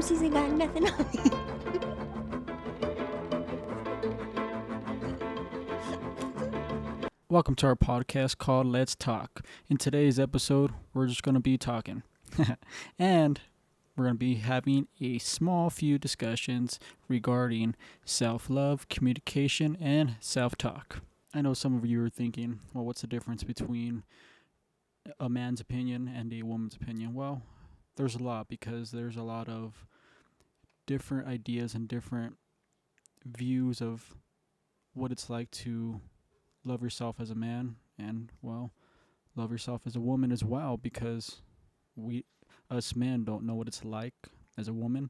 pussies ain't got nothing on me. Welcome to our podcast called Let's Talk. In today's episode, we're just going to be talking. And we're going to be having a small few discussions regarding self-love, communication, and self-talk. I know some of you are thinking, well, what's the difference between a man's opinion and a woman's opinion? Well, there's a lot, because there's a lot of different ideas and different views of what it's like to love yourself as a man and, well, love yourself as a woman as well, because us men don't know what it's like as a woman.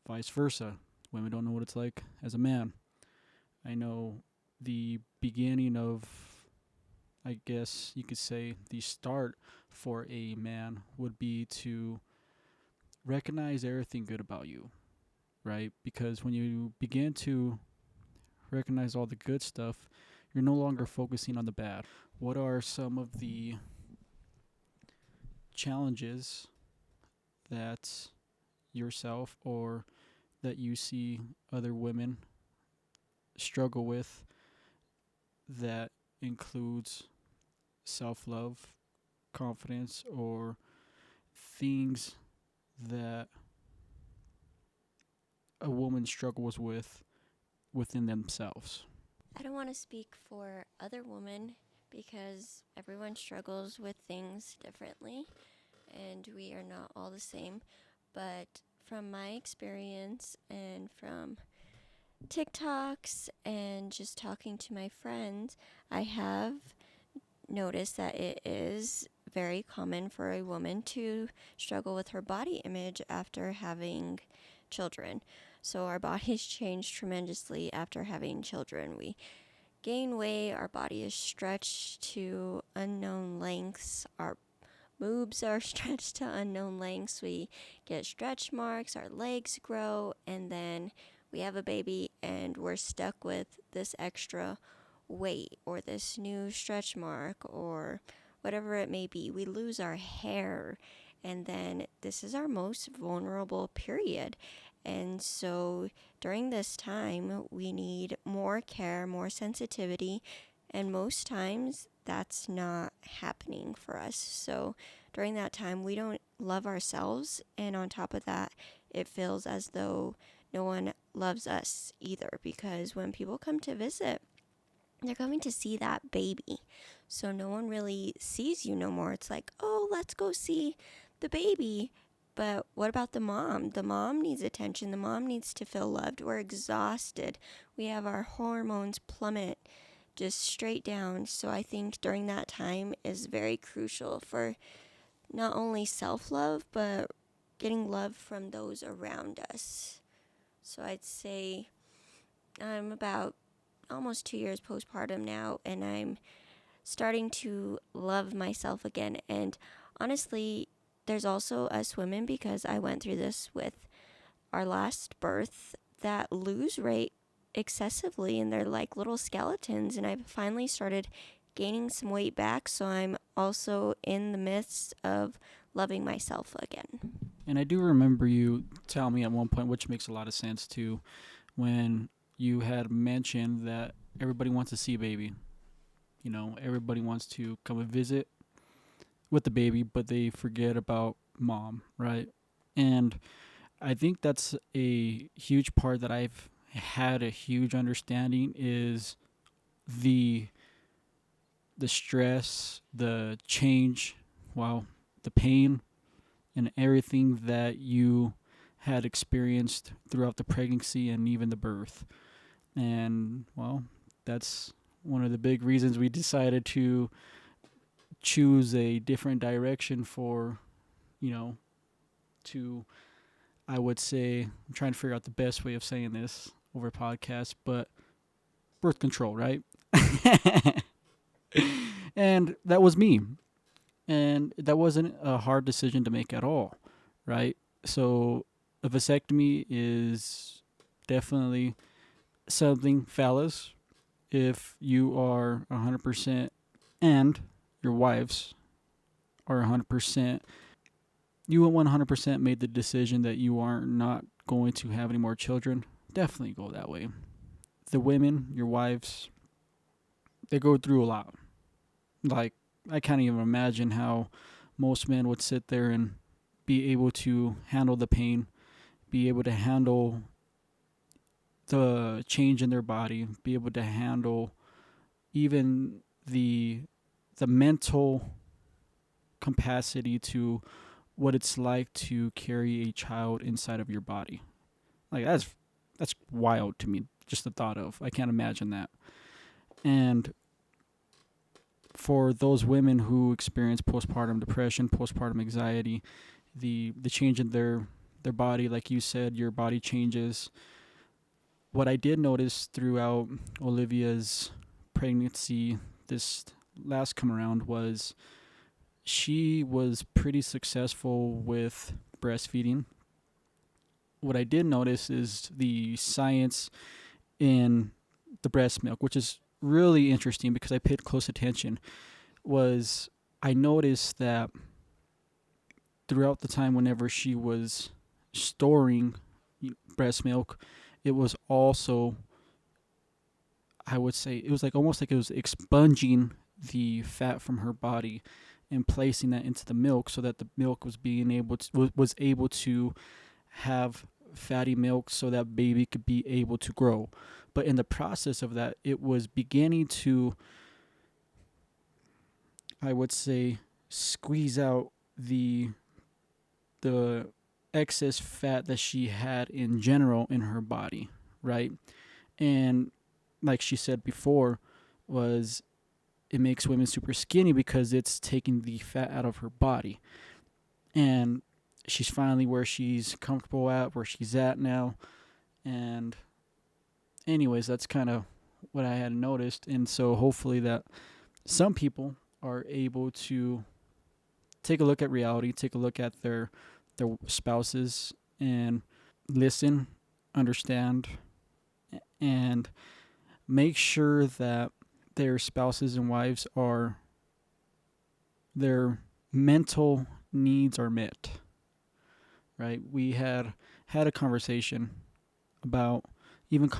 Vice versa, women don't know what it's like as a man. I know the beginning of, I guess you could say, the start for a man would be to recognize everything good about you, right? Because when you begin to recognize all the good stuff, you're no longer focusing on the bad. What are some of the challenges that yourself or that you see other women struggle with that includes self-love, confidence, or things that a woman struggles with within themselves? I don't want to speak for other women because everyone struggles with things differently and we are not all the same. But from my experience and from TikToks and just talking to my friends, I have noticed that it is very common for a woman to struggle with her body image after having children. So our bodies change tremendously after having children. We gain weight, our body is stretched to unknown lengths, our boobs are stretched to unknown lengths, we get stretch marks, our legs grow, and then we have a baby and we're stuck with this extra weight or this new stretch mark or whatever it may be. We lose our hair, and then this is our most vulnerable period. And so during this time, we need more care, more sensitivity, and most times that's not happening for us. So during that time, we don't love ourselves, and on top of that, it feels as though no one loves us either, because when people come to visit, they're coming to see that baby. So no one really sees you no more. It's like, oh, let's go see the baby. But what about the mom? The mom needs attention. The mom needs to feel loved. We're exhausted. We have our hormones plummet just straight down. So I think during that time is very crucial for not only self-love, but getting love from those around us. So I'd say I'm about almost 2 years postpartum now, and I'm starting to love myself again. And honestly, there's also us women, because I went through this with our last birth, that lose weight excessively and they're like little skeletons, and I finally started gaining some weight back, so I'm also in the midst of loving myself again. And I do remember you telling me at one point, which makes a lot of sense too, when you had mentioned that everybody wants to see a baby. You know, everybody wants to come and visit with the baby, but they forget about mom, right? And I think that's a huge part that I've had a huge understanding is the stress, the change, wow, the pain and everything that you had experienced throughout the pregnancy and even the birth. And, well, that's one of the big reasons we decided to choose a different direction for, to, I would say, I'm trying to figure out the best way of saying this over a podcast, but birth control, right? And that was me. And that wasn't a hard decision to make at all, right? So a vasectomy is definitely something, fellas, if you are 100% and your wives are 100% you 100% made the decision that you are not going to have any more children, definitely go that way. The women, your wives, they go through a lot. Like, I can't even imagine how most men would sit there and be able to handle the pain, be able to handle the change in their body, be able to handle even the mental capacity to what it's like to carry a child inside of your body. Like, that's wild to me. Just the thought of, I can't imagine that. And for those women who experience postpartum depression, postpartum anxiety, the change in their body, like you said, your body changes. What I did notice throughout Olivia's pregnancy this last come around was she was pretty successful with breastfeeding. What I did notice is the science in the breast milk, which is really interesting because I paid close attention, was I noticed that throughout the time whenever she was storing breast milk, it was also, I would say, it was like almost like it was expunging the fat from her body and placing that into the milk so that the milk was being able to was able to have fatty milk so that baby could be able to grow. But in the process of that, it was beginning to, I would say, squeeze out the excess fat that she had in general in her body, right? And like she said before, was it makes women super skinny because it's taking the fat out of her body. And she's finally where she's comfortable at, where she's at now. And anyways, that's kind of what I had noticed. And so hopefully that some people are able to take a look at reality, take a look at their spouses and listen, understand, and make sure that their spouses and wives are, their mental needs are met. Right? We had a conversation about even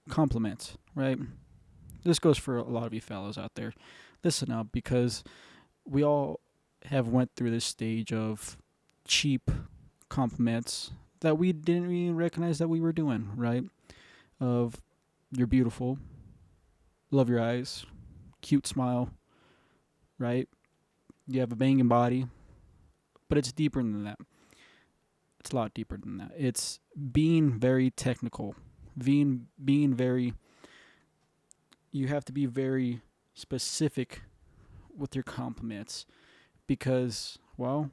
compliments, right? This goes for a lot of you fellows out there. Listen up, because we all have went through this stage of cheap compliments that we didn't even recognize that we were doing, right? Of, you're beautiful, love your eyes, cute smile, right? You have a banging body, but it's deeper than that. It's a lot deeper than that. It's being very technical, being very, you have to be very specific with your compliments because, well,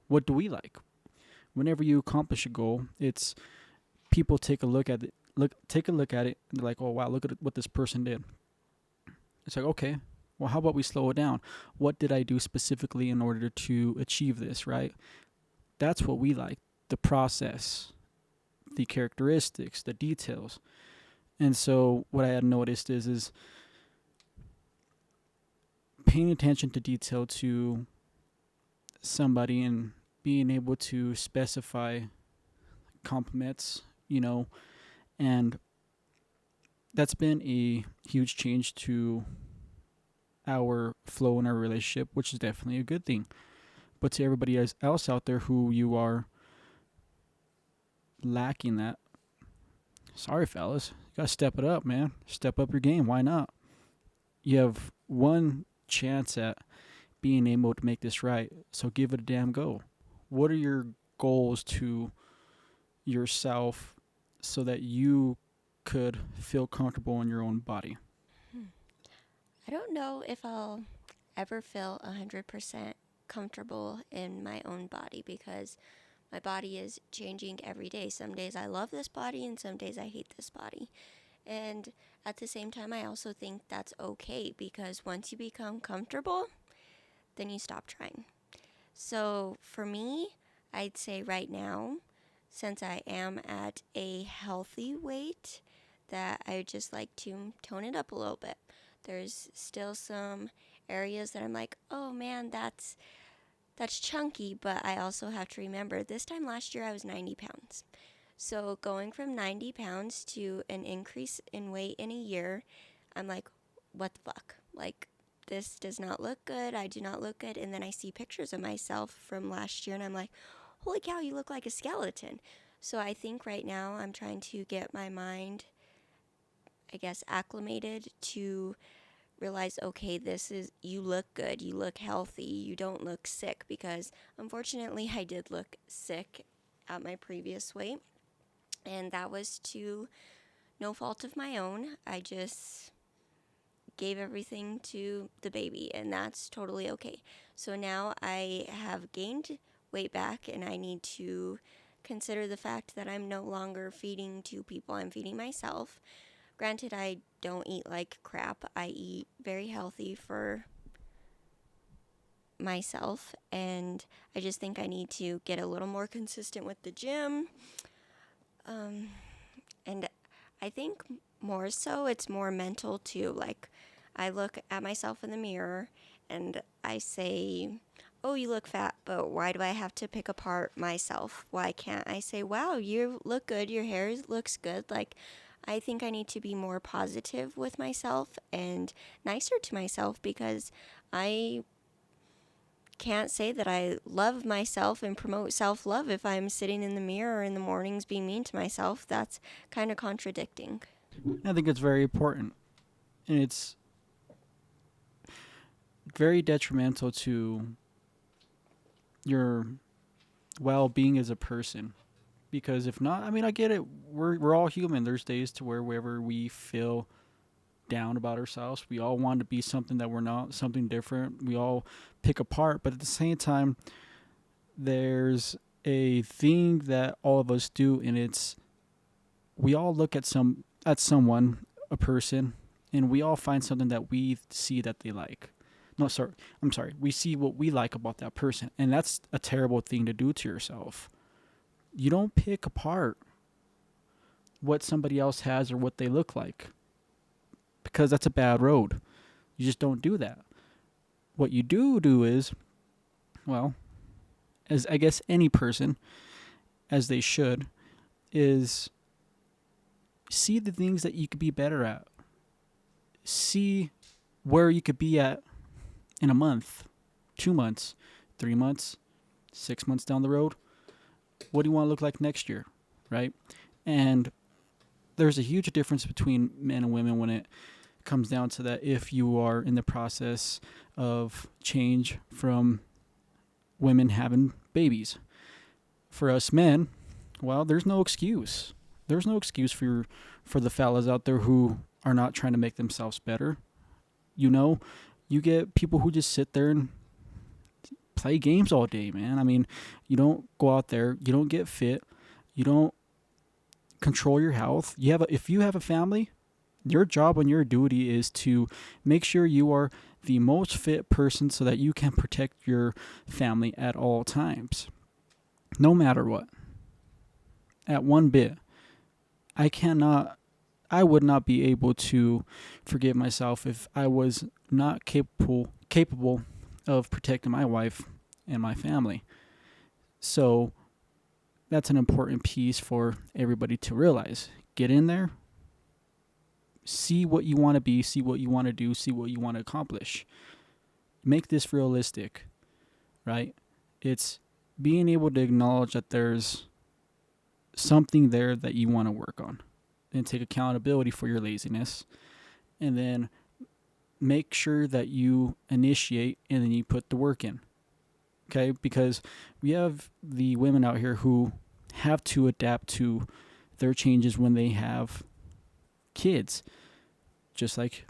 what do we like? Whenever you accomplish a goal, it's people take a look at it, and they're like, oh wow, look at what this person did. It's like, okay, well, how about we slow it down? What did I do specifically in order to achieve this, right? That's what we like, the process, the characteristics, the details. And so what I had noticed is paying attention to detail to somebody and being able to specify compliments, and that's been a huge change to our flow in our relationship, which is definitely a good thing. But to everybody else out there who you are lacking that, sorry fellas, you gotta step it up, man. Step up your game. Why not? You have one chance at being able to make this right, so give it a damn go. What are your goals to yourself so that you could feel comfortable in your own body? I don't know if I'll ever feel 100% comfortable in my own body because my body is changing every day. Some days I love this body and some days I hate this body. And at the same time, I also think that's okay because once you become comfortable, then you stop trying. So for me, I'd say right now, since I am at a healthy weight, that I would just like to tone it up a little bit. There's still some areas that I'm like, oh man, that's that's chunky, but I also have to remember this time last year I was 90 pounds. So going from 90 pounds to an increase in weight in a year, I'm like, what the fuck? Like, this does not look good. I do not look good. And then I see pictures of myself from last year and I'm like, holy cow, you look like a skeleton. So I think right now I'm trying to get my mind, I guess, acclimated to realize, okay, this is, you look good, you look healthy, you don't look sick, because unfortunately I did look sick at my previous weight, and that was to no fault of my own. I just gave everything to the baby, and that's totally okay. So now I have gained weight back, and I need to consider the fact that I'm no longer feeding two people, I'm feeding myself. Granted, I don't eat like crap. I eat very healthy for myself, and I just think I need to get a little more consistent with the gym. And I think more so it's more mental too. Like, I look at myself in the mirror and I say, oh, you look fat, but why do I have to pick apart myself? Why can't I say, wow, you look good, your hair looks good? Like, I think I need to be more positive with myself and nicer to myself, because I can't say that I love myself and promote self-love if I'm sitting in the mirror in the mornings being mean to myself. That's kind of contradicting. I think it's very important, and it's very detrimental to your well-being as a person. Because if not, I mean, I get it. We're all human. There's days to wherever we feel down about ourselves, we all want to be something that we're not, something different. We all pick apart, but at the same time, there's a thing that all of us do, and it's we all look at someone, a person, and we all find something that we see that they like. No, sorry, I'm sorry. We see what we like about that person, and that's a terrible thing to do to yourself. You don't pick apart what somebody else has or what they look like, because that's a bad road. You just don't do that. What you do is, well, as I guess any person, as they should, is see the things that you could be better at. See where you could be at in a month, 2 months, 3 months, 6 months down the road. What do you want to look like next year, right? And there's a huge difference between men and women when it comes down to that. If you are in the process of change from women having babies, for us men, well, there's no excuse. There's no excuse for the fellas out there who are not trying to make themselves better. You get people who just sit there and play games all day, man. I mean, you don't go out there, you don't get fit, you don't control your health. If you have a family, your job and your duty is to make sure you are the most fit person so that you can protect your family at all times, no matter what. At one bit, I would not be able to forgive myself if I was not capable of protecting my wife and my family. So that's an important piece for everybody to realize. Get in there, see what you want to be, see what you want to do, see what you want to accomplish. Make this realistic, right? It's being able to acknowledge that there's something there that you want to work on, and take accountability for your laziness, and then make sure that you initiate and then you put the work in. Okay? Because we have the women out here who have to adapt to their changes when they have kids, just like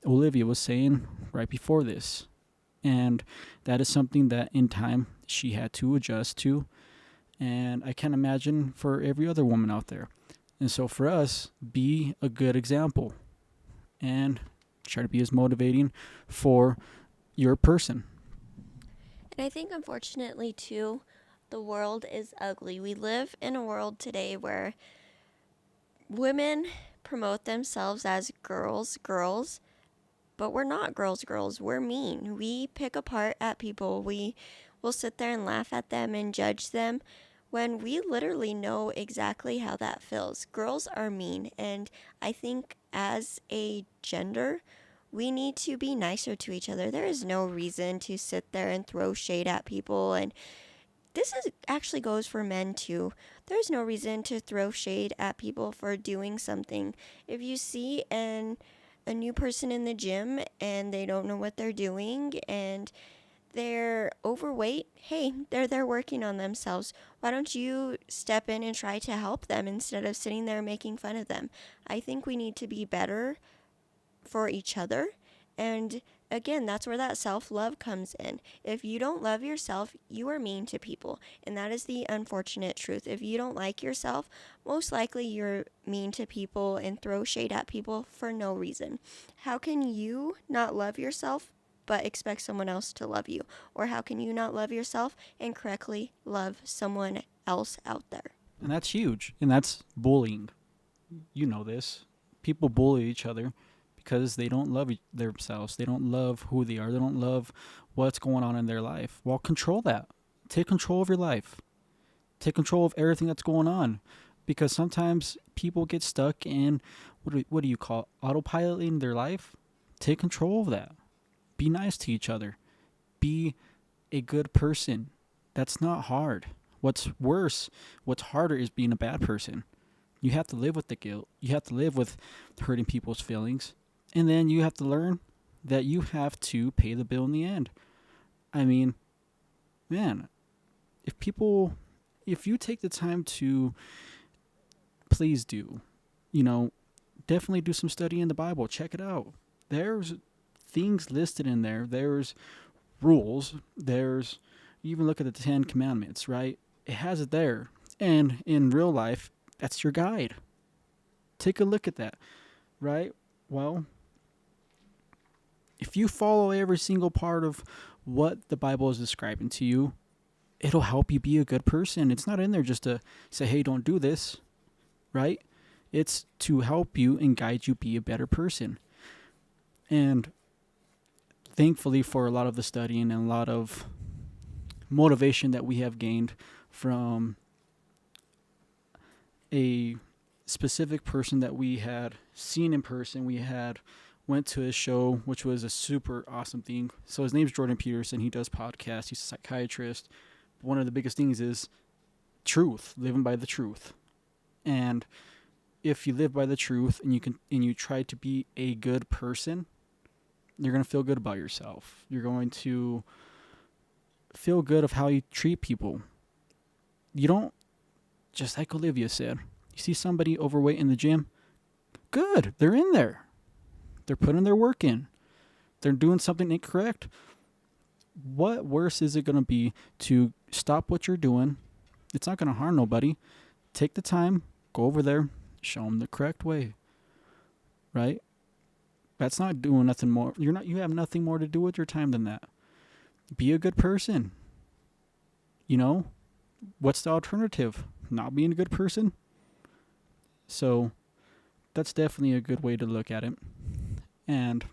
Olivia was saying right before this. And that is something that in time she had to adjust to. And I can imagine for every other woman out there. And so for us, be a good example and try to be as motivating for your person. And I think, unfortunately, too, the world is ugly. We live in a world today where women promote themselves as girls, but we're not girls. We're mean. We pick apart at people. We we'll sit there and laugh at them and judge them when we literally know exactly how that feels. Girls are mean, and I think as a gender, we need to be nicer to each other. There is no reason to sit there and throw shade at people, and actually goes for men too. There's no reason to throw shade at people for doing something. If you see a new person in the gym and they don't know what they're doing and they're overweight, hey, they're there working on themselves. Why don't you step in and try to help them instead of sitting there making fun of them? I think we need to be better for each other. And again, that's where that self-love comes in. If you don't love yourself, you are mean to people. And that is the unfortunate truth. If you don't like yourself, most likely you're mean to people and throw shade at people for no reason. How can you not love yourself but expect someone else to love you? Or how can you not love yourself and correctly love someone else out there? And that's huge. And that's bullying. You know this. People bully each other because they don't love themselves. They don't love who they are. They don't love what's going on in their life. Well, control that. Take control of your life. Take control of everything that's going on. Because sometimes people get stuck in, what do you call it? Autopiloting their life. Take control of that. Be nice to each other. Be a good person. That's not hard. What's worse, what's harder is being a bad person. You have to live with the guilt. You have to live with hurting people's feelings. And then you have to learn that you have to pay the bill in the end. I mean, man, if you take the time to, please do, definitely do some study in the Bible. Check it out. There's things listed in there. There's rules. You even look at the 10 Commandments, right? It has it there. And in real life, that's your guide. Take a look at that, right? Well, if you follow every single part of what the Bible is describing to you, it'll help you be a good person. It's not in there just to say, hey, don't do this, right? It's to help you and guide you be a better person. And thankfully for a lot of the studying and a lot of motivation that we have gained from a specific person that we had seen in person, went to his show, which was a super awesome thing. So his name's Jordan Peterson. He does podcasts. He's a psychiatrist. One of the biggest things is truth, living by the truth. And if you live by the truth and you try to be a good person, you're going to feel good about yourself. You're going to feel good of how you treat people. You don't, just like Olivia said, you see somebody overweight in the gym, good, they're in there. They're putting their work in. They're doing something incorrect. What worse is it going to be to stop what you're doing? It's not going to harm nobody. Take the time, go over there, show them the correct way. Right? That's not doing nothing more. You have nothing more to do with your time than that. Be a good person. What's the alternative? Not being a good person? So that's definitely a good way to look at it. And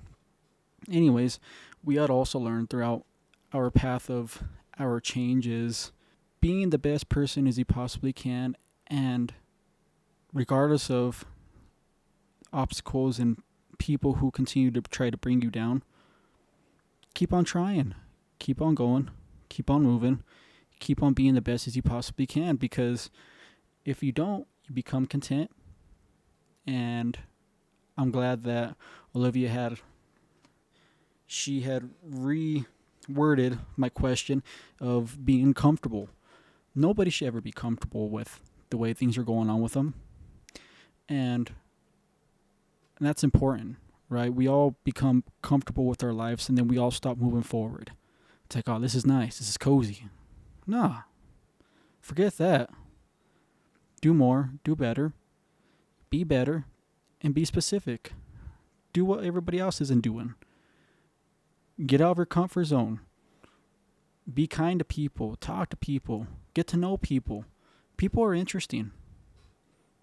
anyways, we ought to also learn throughout our path of our changes, being the best person as you possibly can, and regardless of obstacles and people who continue to try to bring you down, keep on trying, keep on going, keep on moving, keep on being the best as you possibly can, because if you don't, you become content. And I'm glad that Olivia had reworded my question of being comfortable. Nobody should ever be comfortable with the way things are going on with them. And that's important, right? We all become comfortable with our lives and then we all stop moving forward. It's like, oh, this is nice. This is cozy. Nah, forget that. Do more, do better, be better, and be specific. Do what everybody else isn't doing. Get out of your comfort zone. Be kind to people. Talk to people. Get to know people. People are interesting.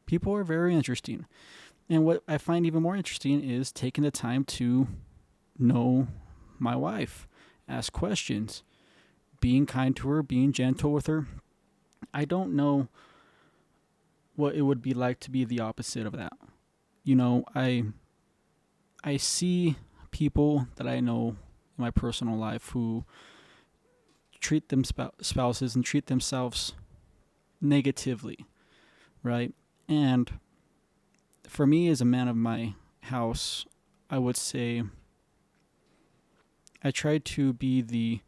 People are very interesting. And what I find even more interesting is taking the time to know my wife, ask questions, being kind to her, being gentle with her. I don't know what it would be like to be the opposite of that. You know, I see people that I know in my personal life who treat them spouses and treat themselves negatively, right? And for me as a man of my house, I would say I try to be the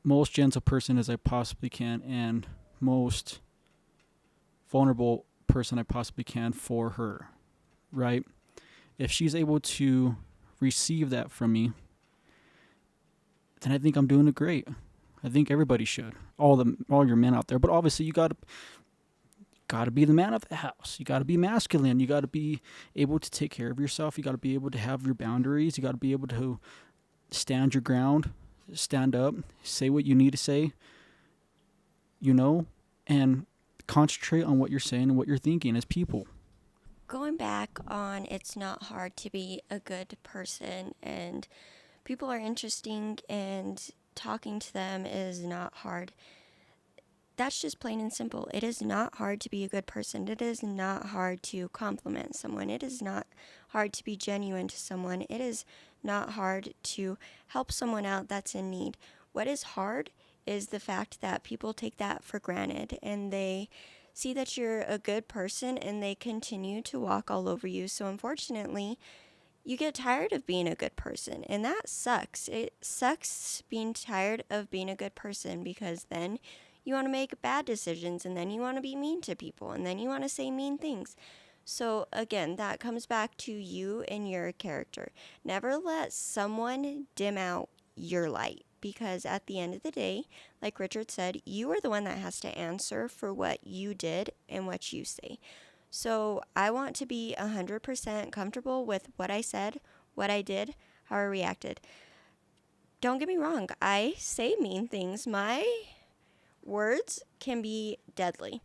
most gentle person as I possibly can and most vulnerable person I possibly can for her, right? If she's able to receive that from me, then I think I'm doing it great. I think everybody should. All your men out there, but obviously you gotta be the man of the house. You gotta be masculine. You gotta be able to take care of yourself. You gotta be able to have your boundaries. You gotta be able to stand your ground, stand up, say what you need to say, and concentrate on what you're saying and what you're thinking as people. Going back on it's not hard to be a good person and people are interesting and talking to them is not hard. That's just plain and simple. It is not hard to be a good person. It is not hard to compliment someone. It is not hard to be genuine to someone. It is not hard to help someone out that's in need. What is hard is the fact that people take that for granted and they see that you're a good person and they continue to walk all over you. So unfortunately, you get tired of being a good person, and that sucks. It sucks being tired of being a good person because then you want to make bad decisions and then you want to be mean to people and then you want to say mean things. So again, that comes back to you and your character. Never let someone dim out your light because at the end of the day, like Richard said, you are the one that has to answer for what you did and what you say. So I want to be 100% comfortable with what I said, what I did, how I reacted. Don't get me wrong, I say mean things. My words can be deadly,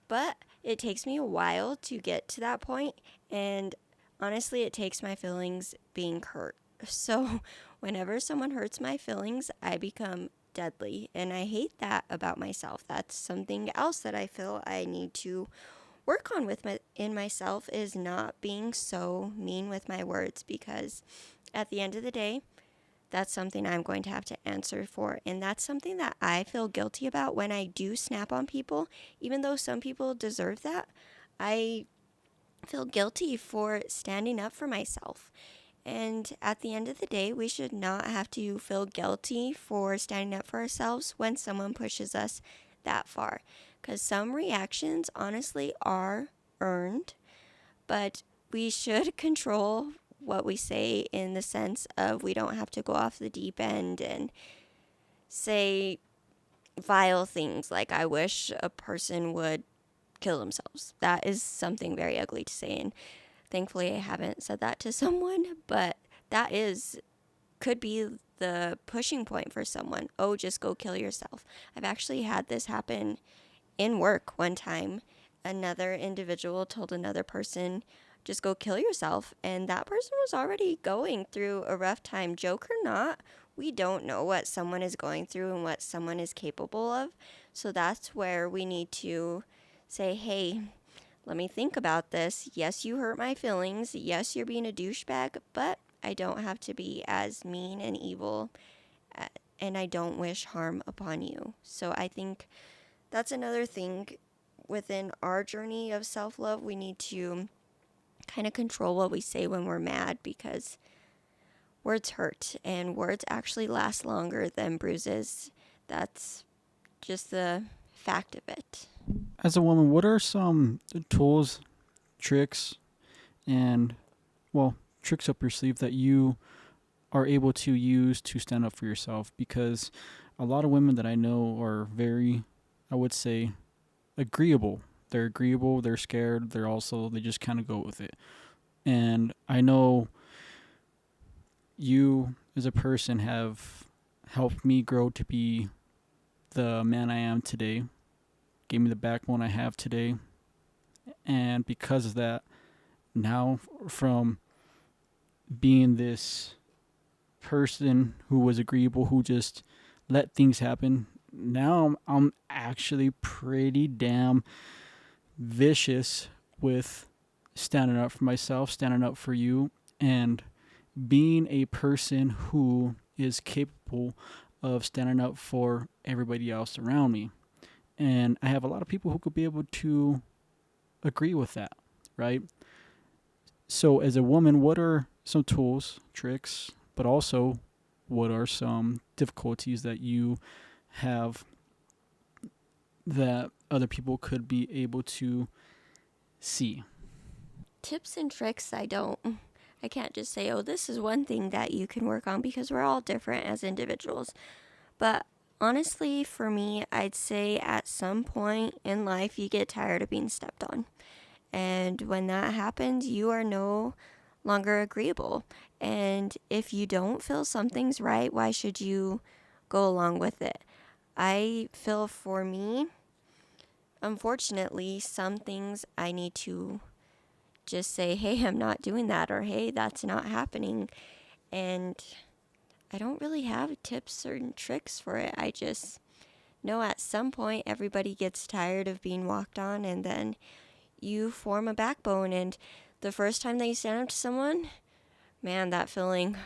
but it takes me a while to get to that point, and honestly, it takes my feelings being hurt. So whenever someone hurts my feelings, I become deadly, and I hate that about myself. That's something else that I feel I need to work on in myself is not being so mean with my words because at the end of the day, that's something I'm going to have to answer for. And that's something that I feel guilty about when I do snap on people. Even though some people deserve that, I feel guilty for standing up for myself. And at the end of the day, we should not have to feel guilty for standing up for ourselves when someone pushes us that far. Because some reactions, honestly, are earned, but we should control what we say in the sense of we don't have to go off the deep end and say vile things like, I wish a person would kill themselves. That is something very ugly to say, and thankfully I haven't said that to someone, but that could be the pushing point for someone. Oh, just go kill yourself. I've actually had this happen in work one time. Another individual told another person, just go kill yourself. And that person was already going through a rough time. Joke or not, we don't know what someone is going through and what someone is capable of. So that's where we need to say, hey, let me think about this. Yes, you hurt my feelings. Yes, you're being a douchebag, but I don't have to be as mean and evil, and I don't wish harm upon you. So I think that's another thing within our journey of self-love. We need to kind of control what we say when we're mad because words hurt and words actually last longer than bruises. That's just the fact of it. As a woman, what are some tools, tricks, and, tricks up your sleeve that you are able to use to stand up for yourself? Because a lot of women that I know are very, I would say, agreeable. They're agreeable, they're scared, they just kind of go with it. And I know you as a person have helped me grow to be the man I am today, gave me the backbone I have today. And because of that, now from being this person who was agreeable, who just let things happen. Now I'm actually pretty damn vicious with standing up for myself, standing up for you, and being a person who is capable of standing up for everybody else around me. And I have a lot of people who could be able to agree with that, right? So, as a woman, what are some tools, tricks, but also what are some difficulties that you have that other people could be able to see? Tips and tricks, I can't just say, oh, this is one thing that you can work on, because we're all different as individuals. But honestly, for me, I'd say at some point in life, you get tired of being stepped on. And when that happens, you are no longer agreeable. And if you don't feel something's right, why should you go along with it? I feel for me, unfortunately, some things I need to just say, hey, I'm not doing that, or hey, that's not happening. And I don't really have tips or tricks for it. I just know at some point everybody gets tired of being walked on, and then you form a backbone. And the first time that you stand up to someone, man, that feeling,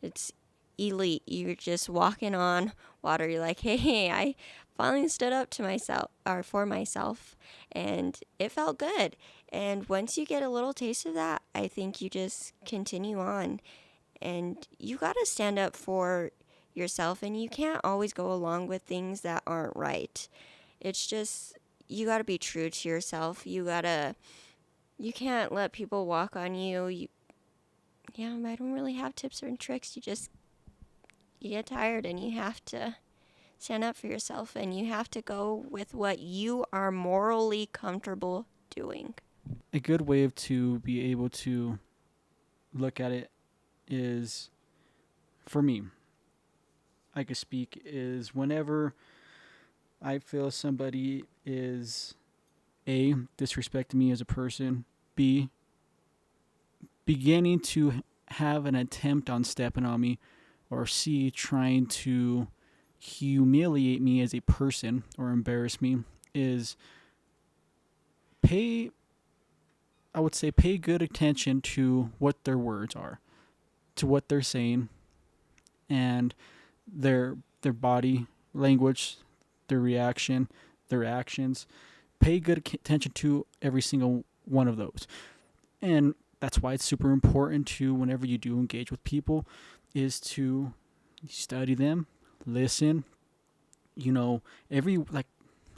it's elite. You're just walking on water. You're like, hey, I finally stood up to myself, or for myself, and it felt good. And once you get a little taste of that, I think you just continue on. And you got to stand up for yourself, and you can't always go along with things that aren't right. It's just, you got to be true to yourself. You can't let people walk on you. Yeah, I don't really have tips or tricks. You get tired, and you have to stand up for yourself, and you have to go with what you are morally comfortable doing. A good way to be able to look at it is, for me, I could speak, is whenever I feel somebody is A, disrespecting me as a person, B, beginning to have an attempt on stepping on me, or C, trying to humiliate me as a person or embarrass me, is pay good attention to what their words are, to what they're saying, and their body language, their reaction, their actions. Pay good attention to every single one of those. And that's why it's super important to, whenever you do engage with people, is to study them, listen. Like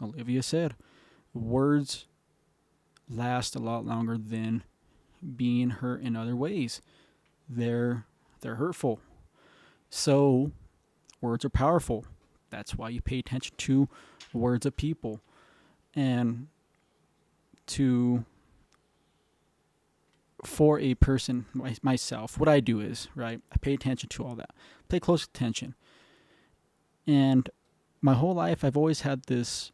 Olivia said, words last a lot longer than being hurt in other ways. They're hurtful. So words are powerful. That's why you pay attention to words of people. And for a person, myself, what I do is, right, I pay attention to all that. Pay close attention. And my whole life, I've always had this,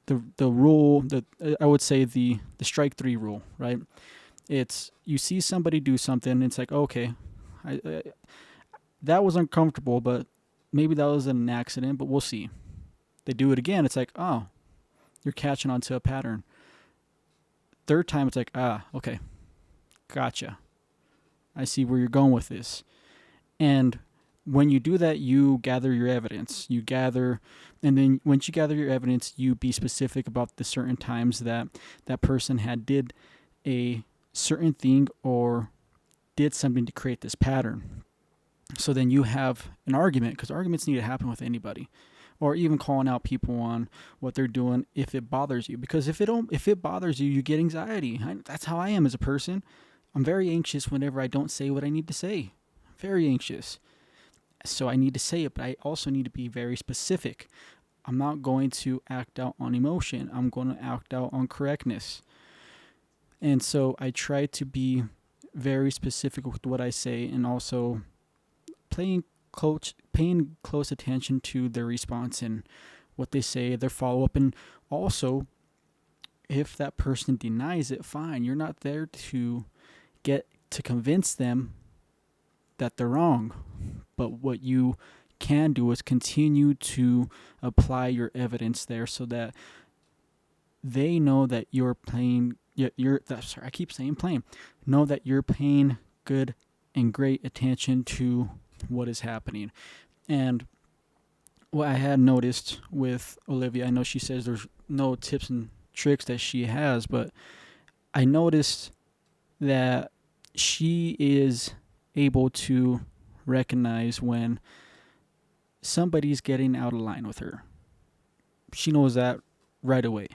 the rule, I would say the strike three rule, right? It's, you see somebody do something, it's like, okay, that was uncomfortable, but maybe that was an accident, but we'll see. They do it again, it's like, oh, you're catching on to a pattern. Third time, it's like, okay, gotcha. I see where you're going with this. And when you do that, you gather your evidence. And then once you gather your evidence, you be specific about the certain times that that person had did a certain thing or did something to create this pattern. So then you have an argument, because arguments need to happen with anybody, or even calling out people on what they're doing if it bothers you. Because if it bothers you, you get anxiety. That's how I am as a person. I'm very anxious whenever I don't say what I need to say. Very anxious. So I need to say it, but I also need to be very specific. I'm not going to act out on emotion. I'm going to act out on correctness. And so I try to be very specific with what I say, and also paying close attention to their response and what they say, their follow-up. And also, if that person denies it, fine. You're not there to get to convince them that they're wrong. But what you can do is continue to apply your evidence there so that they know that you're playing. Sorry, I keep saying playing. Know that you're paying good and great attention to what is happening. And what I had noticed with Olivia, I know she says there's no tips and tricks that she has, but I noticed that she is able to recognize when somebody's getting out of line with her. She knows that right away.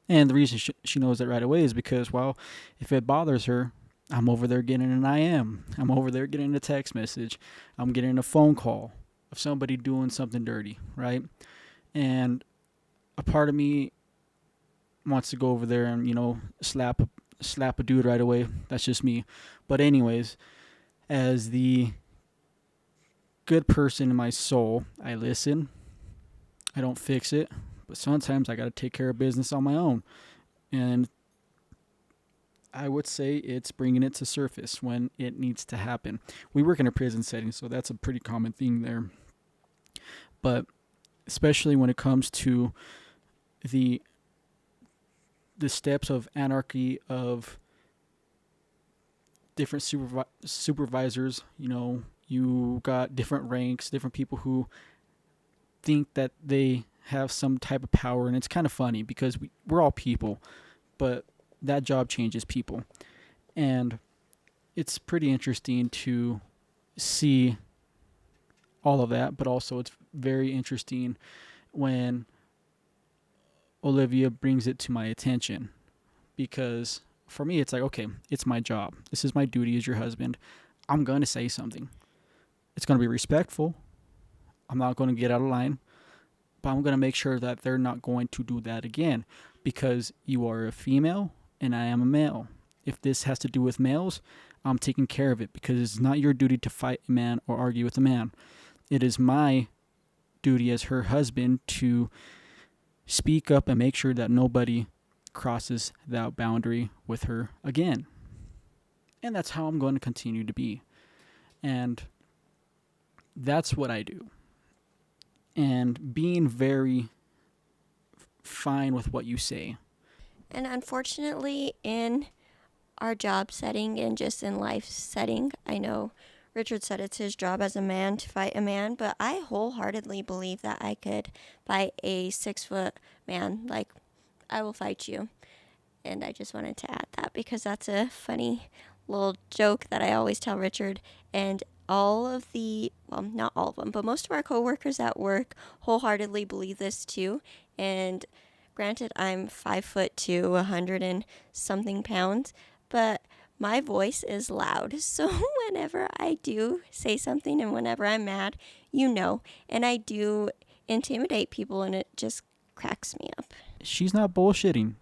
And the reason she knows that right away is because, well, if it bothers her, I'm over there getting an IM. I'm over there getting a text message. I'm getting a phone call of somebody doing something dirty, right? And a part of me wants to go over there and, slap a dude right away. That's just me. But anyways, as the good person in my soul, I listen. I don't fix it, but sometimes I got to take care of business on my own. And I would say it's bringing it to surface when it needs to happen. We work in a prison setting, so that's a pretty common thing there. But especially when it comes to the steps of anarchy of different supervisors, you got different ranks, different people who think that they have some type of power, and it's kind of funny because we're all people, but that job changes people. And it's pretty interesting to see all of that, but also it's very interesting when Olivia brings it to my attention, because for me it's like, okay, it's my job. This is my duty as your husband. I'm going to say something. It's going to be respectful. I'm not going to get out of line, but I'm going to make sure that they're not going to do that again, because you are a female and I am a male. If this has to do with males, I'm taking care of it, because it's not your duty to fight a man or argue with a man. It is my duty as her husband to speak up and make sure that nobody crosses that boundary with her again. And that's how I'm going to continue to be. And that's what I do. And being very fine with what you say. And unfortunately, in our job setting and just in life setting, I know Richard said it's his job as a man to fight a man, but I wholeheartedly believe that I could fight a 6-foot man. Like, I will fight you. And I just wanted to add that because that's a funny little joke that I always tell Richard. And all of the, well, not all of them, but most of our coworkers at work wholeheartedly believe this too. And granted, I'm 5'2", 100 and something pounds, but my voice is loud. So whenever I do say something and whenever I'm mad, and I do intimidate people, and it just cracks me up. She's not bullshitting.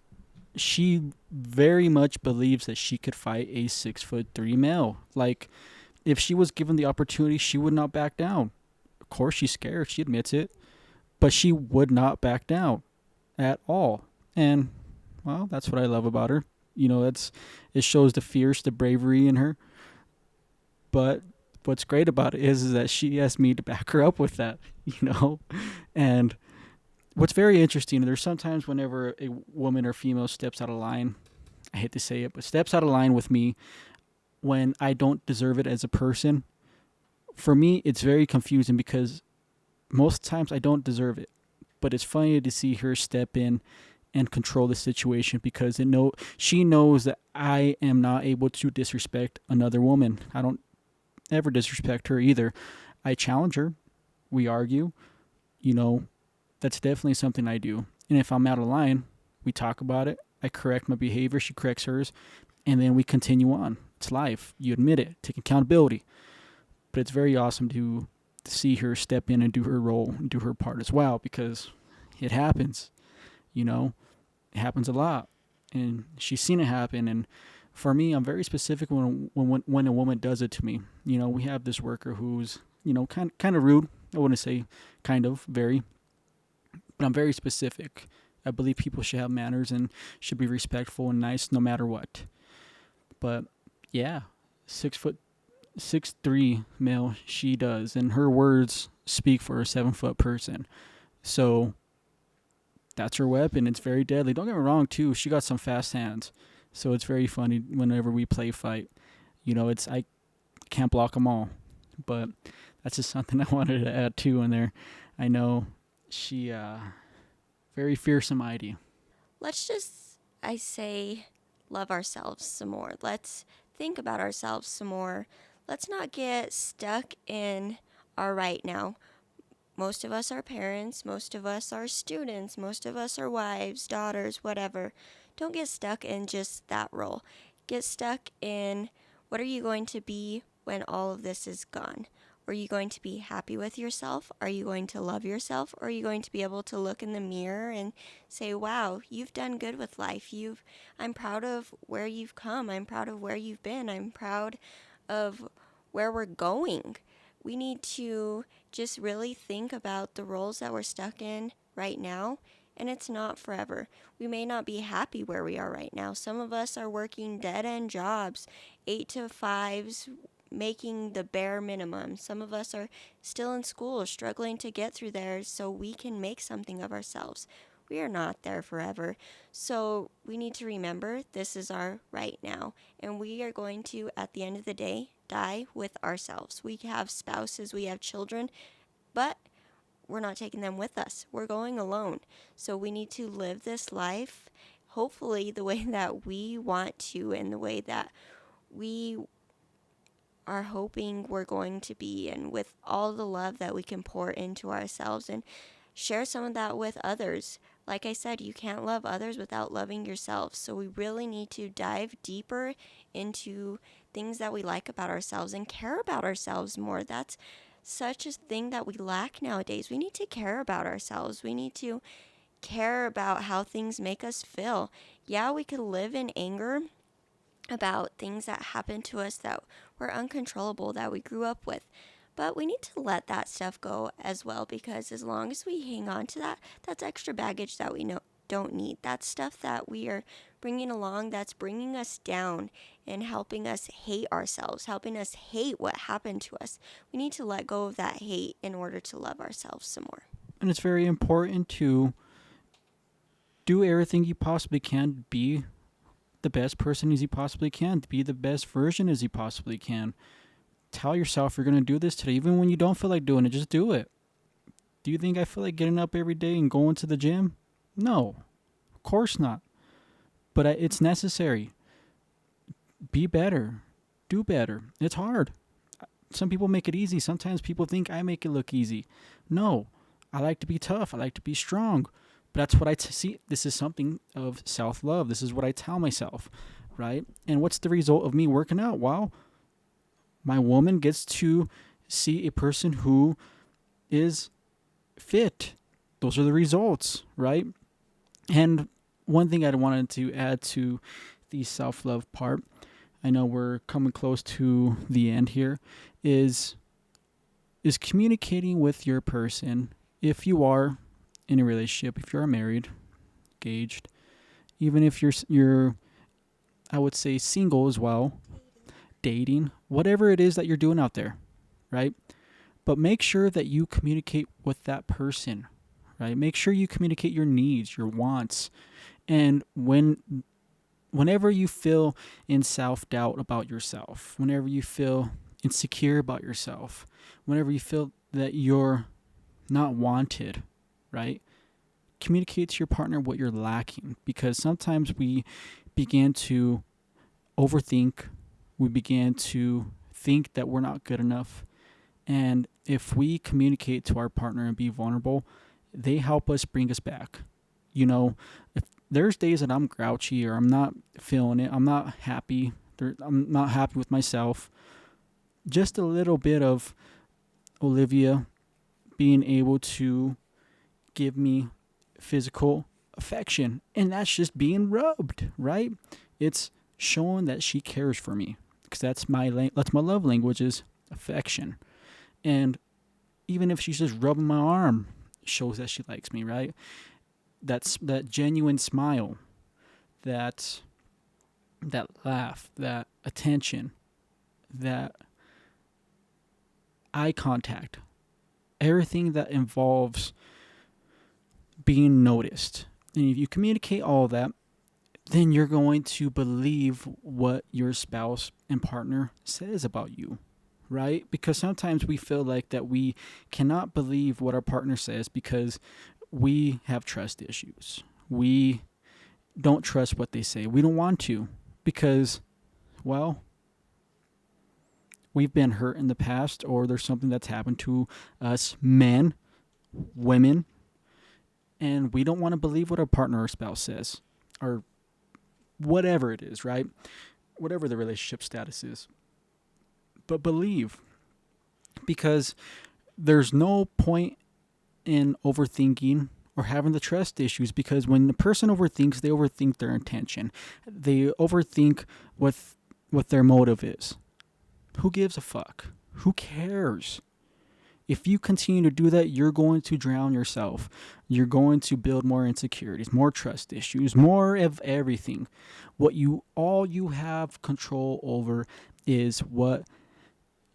She very much believes that she could fight a 6'3" male. Like, if she was given the opportunity, she would not back down. Of course, she's scared. She admits it. But she would not back down at all. And, well, that's what I love about her. It shows the fierce, the bravery in her. But what's great about it is that she asked me to back her up with that, And what's very interesting, there's sometimes whenever a woman or female steps out of line, I hate to say it, but steps out of line with me when I don't deserve it as a person. For me, it's very confusing because most times I don't deserve it. But it's funny to see her step in and control the situation because she knows that I am not able to disrespect another woman. I don't ever disrespect her either. I challenge her. We argue. That's definitely something I do. And if I'm out of line, we talk about it. I correct my behavior. She corrects hers. And then we continue on. It's life. You admit it. Take accountability. But it's very awesome to see her step in and do her role and do her part as well, because it happens. It happens a lot. And she's seen it happen. And for me, I'm very specific when a woman does it to me. We have this worker who's, kind of rude. I wouldn't say kind of, very. But I'm very specific. I believe people should have manners and should be respectful and nice no matter what. But yeah, 6'3" 6'3" male, she does, and her words speak for a 7-foot person. So that's her weapon. It's very deadly. Don't get me wrong, too. She got some fast hands, so it's very funny whenever we play fight. I can't block them all, but that's just something I wanted to add too in there. I know she very fearsome ID. Let's just, I say, love ourselves some more. Let's think about ourselves some more. Let's not get stuck in our right now. Most of us are parents, most of us are students, most of us are wives, daughters, whatever. Don't get stuck in just that role. Get stuck in what are you going to be when all of this is gone? Are you going to be happy with yourself? Are you going to love yourself? Or are you going to be able to look in the mirror and say, wow, you've done good with life. I'm proud of where you've come. I'm proud of where you've been. I'm proud of where we're going. We need to just really think about the roles that we're stuck in right now, and it's not forever. We may not be happy where we are right now. Some of us are working dead-end jobs, 8 to 5s, making the bare minimum. Some of us are still in school, struggling to get through there so we can make something of ourselves. We are not there forever. So we need to remember this is our right now. And we are going to, at the end of the day, die with ourselves. We have spouses, we have children, but we're not taking them with us. We're going alone. So we need to live this life, hopefully the way that we want to and the way that we are hoping we're going to be, and with all the love that we can pour into ourselves and share some of that with others. Like I said, you can't love others without loving yourself. So we really need to dive deeper into things that we like about ourselves and care about ourselves more. That's such a thing that we lack nowadays. We need to care about ourselves. We need to care about how things make us feel. Yeah, we could live in anger about things that happen to us that were uncontrollable, that we grew up with. But we need to let that stuff go as well, because as long as we hang on to that, that's extra baggage that we don't need. That's stuff that we are bringing along that's bringing us down and helping us hate ourselves, helping us hate what happened to us. We need to let go of that hate in order to love ourselves some more. And it's very important to do everything you possibly can to be the best person as you possibly can, to be the best version as you possibly can. Tell yourself you're going to do this today. Even when you don't feel like doing it, just do it. Do you think I feel like getting up every day and going to the gym? No, of course not. But it's necessary. Be better. Do better. It's hard. Some people make it easy. Sometimes people think I make it look easy. No, I like to be tough. I like to be strong. But that's what I see. This is something of self-love. This is what I tell myself, right? And what's the result of me working out? Well, my woman gets to see a person who is fit. Those are the results, right? And one thing I wanted to add to the self-love part, I know we're coming close to the end here, is communicating with your person. If you are in a relationship, if you're married, engaged, even if you're I would say single as well, dating, whatever it is that you're doing out there, right? But make sure that you communicate with that person, right? Make sure you communicate your needs, your wants. And whenever you feel in self-doubt about yourself, whenever you feel insecure about yourself, whenever you feel that you're not wanted, right? Communicate to your partner what you're lacking, because sometimes we begin to overthink. We begin to think that we're not good enough. And if we communicate to our partner and be vulnerable, they help us bring us back. If there's days that I'm grouchy or I'm not feeling it, I'm not happy, I'm not happy with myself, just a little bit of Olivia being able to give me physical affection, and that's just being rubbed, right? It's showing that she cares for me, because that's my love language is affection. And even if she's just rubbing my arm, shows that she likes me, right? That's that genuine smile, that laugh, that attention, that eye contact, everything that involves being noticed. And if you communicate all that, then you're going to believe what your spouse and partner says about you, right? Because sometimes we feel like that we cannot believe what our partner says because we have trust issues. We don't trust what they say. We don't want to because, well, we've been hurt in the past, or there's something that's happened to us men, women, and we don't want to believe what our partner or spouse says, or whatever it is, right? Whatever the relationship status is. But believe, because there's no point in overthinking or having the trust issues, because when the person overthinks, they overthink their intention. They overthink what their motive is. Who gives a fuck? Who cares? If you continue to do that, you're going to drown yourself. You're going to build more insecurities, more trust issues, more of everything. All you have control over is what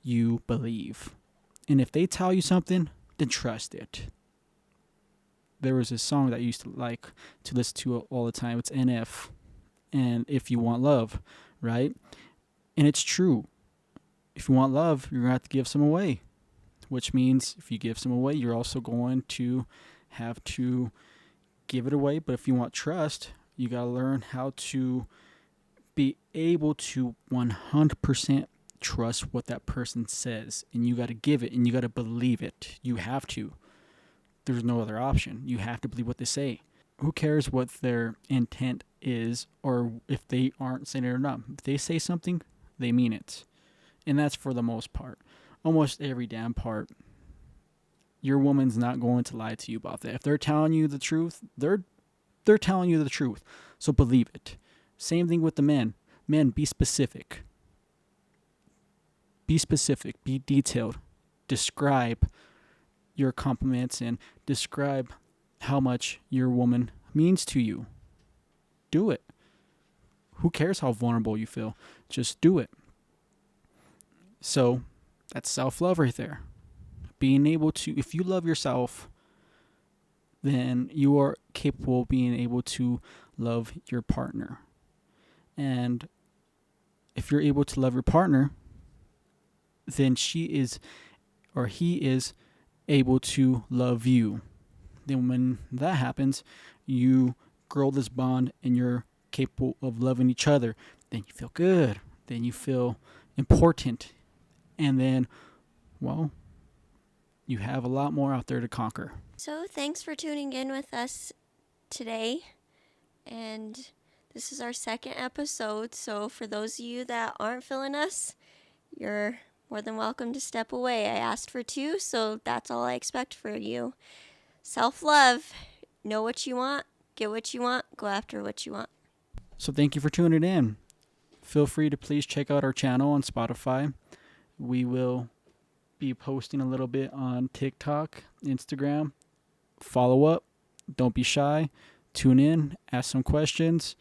you believe. And if they tell you something, then trust it. There was a song that I used to like to listen to all the time. It's NF, and If You Want Love, right? And it's true. If you want love, you're going to have to give some away. Which means if you give some away, you're also going to have to give it away. But if you want trust, you got to learn how to be able to 100% trust what that person says. And you got to give it, and you got to believe it. You have to. There's no other option. You have to believe what they say. Who cares what their intent is, or if they aren't saying it or not? If they say something, they mean it. And that's for the most part. Almost every damn part. Your woman's not going to lie to you about that. If they're telling you the truth, they're telling you the truth. So believe it. Same thing with the men. Men, be specific. Be specific. Be detailed. Describe your compliments and describe how much your woman means to you. Do it. Who cares how vulnerable you feel? Just do it. So, that's self-love right there. Being able to, if you love yourself, then you are capable of being able to love your partner. And if you're able to love your partner, then she is, or he is, able to love you. Then when that happens, you grow this bond and you're capable of loving each other. Then you feel good. Then you feel important. And then, well, you have a lot more out there to conquer. So thanks for tuning in with us today. And this is our second episode. So for those of you that aren't feeling us, you're more than welcome to step away. I asked for 2, so that's all I expect for you. Self-love. Know what you want. Get what you want. Go after what you want. So thank you for tuning in. Feel free to please check out our channel on Spotify. We will be posting a little bit on TikTok, Instagram. Follow up. Don't be shy. Tune in. Ask some questions.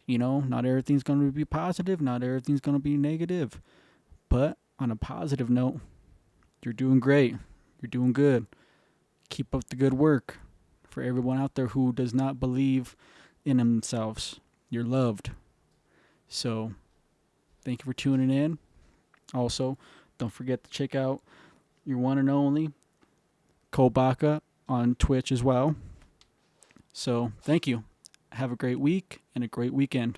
Not everything's going to be positive. Not everything's going to be negative. But on a positive note, you're doing great. You're doing good. Keep up the good work. For everyone out there who does not believe in themselves, you're loved. So, thank you for tuning in. Also, don't forget to check out your one and only Kobaka on Twitch as well. So, thank you. Have a great week and a great weekend.